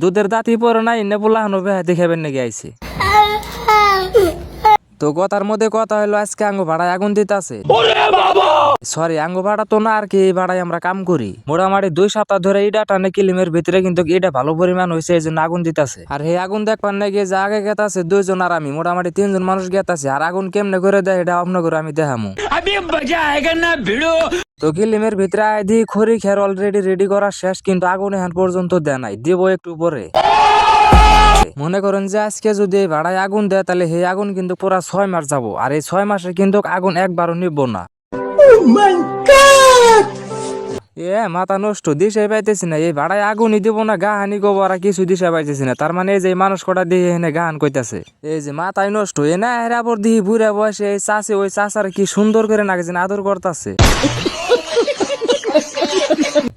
দুধের দাঁতি পরে নাই নে বলা হানো বেহাতি খাবেন নাকি আইছে। তো কথার মধ্যে কথা হলো আজকে আঙ্গ ভাড়ায় আগুন দিতেছে। সরি আঙ্গ ভাড়া তো না আর কি, এই ভাড়ায় আমরা কাম করি। মোটামুটি 2 সপ্তাহ ধরে ইটা টানে কিলিমের ভিতরে কিন্তু এটা ভালো পরিমাণ হয়েছে, এই জন্য আগুন দিতেছে। আর এই আগুন দেখবার নাকি যে আগে গেতাছে 2 জন আর আমি মোটামুটি 3 জন মানুষ গেতাছে। আর আগুন কেমনে করে দেয় এটা আপনার করে আমি দেখামু। তো কিলিমের ভিতরে আইদি খড়ি খের অলরেডি রেডি করা শেষ, কিন্তু আগুন এখন পর্যন্ত দেয় নাই, দিব একটু পরে। মনে করেন যে আজকে যদি এই ভাড়ায় আগুন দেয় তাহলে এই আগুন কিন্তু পুরা 6 মাস যাবো। আর এই 6 মাসে কিন্তু আগুন একবারও নিব না। মাথা নষ্ট, দিশে পাইতেছি না। এই ভাড়ায় আগুনই দিব না, গাহানি গোবর কিছু দিশে পাইতেছি না। তার মানে এই যে মানুষ কটা দিয়ে এনে গাহান কইতাছে, এই যে মাথায় নষ্ট এ না হেরাপর দিহি বুড়া বয়সে এই চাষে ওই চাষার কি সুন্দর করে নাকি আদর করতেছে।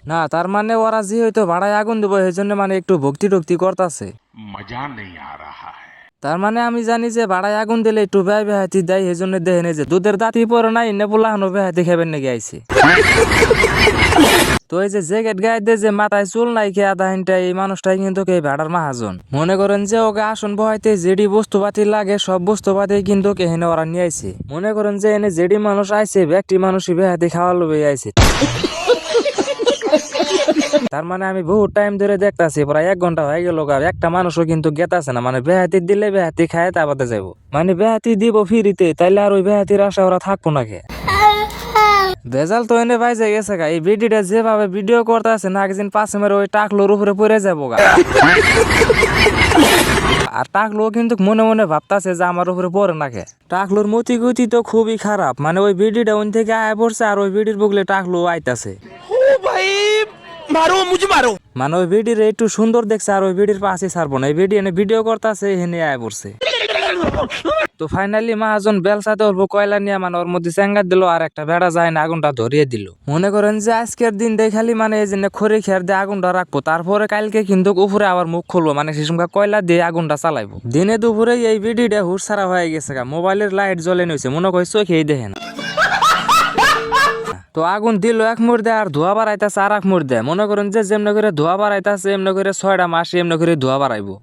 না তার মানে ওরা যে হয়তো ভাড়ায় আগুন দেবো এই জন্য মানে একটু ভক্তি টক্তি করতেছে। মজা নেই আ রাহা হ্যায়। তার মানে আমি জানি যে ভাড়ায় আগুন দিলে একটু ব্যয় বেহাতি দেয়, এই জন্য দেখে নেই যে দুধের দাঁতি পরে নাই নে বলা হানো বেহাতি খাবেন নাকি আইছে। তো এই যে জ্যাকেট গায়ে দিয়ে যে মাথায় চুল নাই খেয়ে আধা ঘন্টা, এই মানুষটাই কিন্তু এই ভাড়ার মাহাজন। মনে করেন যে ওকে আসন বহাইতে যেডি বস্তুপাতি লাগে সব বস্তুপাতি কিন্তু এখানে ওরা নিয়ে আইছে। মনে করেন যে এনে যেডি মানুষ আইছে ব্যক্তি মানুষই বেহাতি খাওয়া লোভে আইছে। তার মানে আমি বহু টাইম ধরে দেখতাছি, প্রায় 1 ঘন্টা হয়ে গেল, একটা মানুষও কিন্তু গেতাছে না। মানে বেহাতি দিলে বেহাতি খায় তারপরে যাবো, মানে বেহাতি দিব ফিরিতে, তাইলে আর ওই বেহাতির আশা ওরা থাকবো না কে। ভেজাল তো এনে পাইছে গেছে গা। এই ভিডিওটা যেভাবে ভিডিও করতেছে না একদিন 5 মেরে ওই টাকলোর উপরে পড়ে যাবো গা। আর টাকলো কিন্তু মনে মনে ভাবতাছে যে আমার উপরে পড়ে নাকে। টাকলোর মতি গতি তো খুবই খারাপ, মানে ওই ভিডিওটা ওই থেকে আয় পড়ছে আর ওই ভিডিওর বগলে টাকলো আইতাছে। মানে ওই ভিডিওর একটু সুন্দর দেখছে আর ওই ভিডিওর পাশে ছাড়বো না, এই ভিডিও করতেছে হেনে আয় পড়ছে। তো ফাইনালি মহাজন বেলসাতে অল্প কয়লা নিয়ে মানে ওর মধ্যে চেঙ্গা দিল আর একটা বেড়া যায় না আগুনটা ধরিয়ে দিল। মনে করেন যে আজকের দিন দিয়ে খালি মানে এই জন্য খড়ি খের দিয়ে আগুনটা রাখবো, তারপরে কালকে কিন্তু উপরে আবার মুখ খুলবো, মানে সে সময় কয়লা দিয়ে আগুনটা চালাইবো। দিনে দুপুরে এই ভিডিওটা হুট ছাড়া হয়ে গেছে গা, মোবাইলের লাইট জ্বলে নিয়েছে, মনে করে চোখেই দেখেন। তো আগুন দিল 1 মুড় দেয় আর ধোয়া বাড়াইতেছে আর 1 মুড় দেয়। মনে করেন যে যেমন করে ধোয়া বাড়াইতেছে এমনি করে 6টা মাস এমনি করে ধোয়া বাড়াইবো।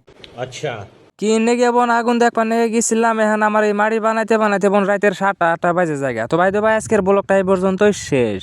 আচ্ছা কি নেগে বোন আগুন দেখবা নেগে গেছিলাম, এখন আমার এই মাড়ি বানাইতে বানাইতে বোন রাতের 7টা 8টা বাজে জায়গা। তো ভাই আজকের ব্লগটা এই পর্যন্তই শেষ।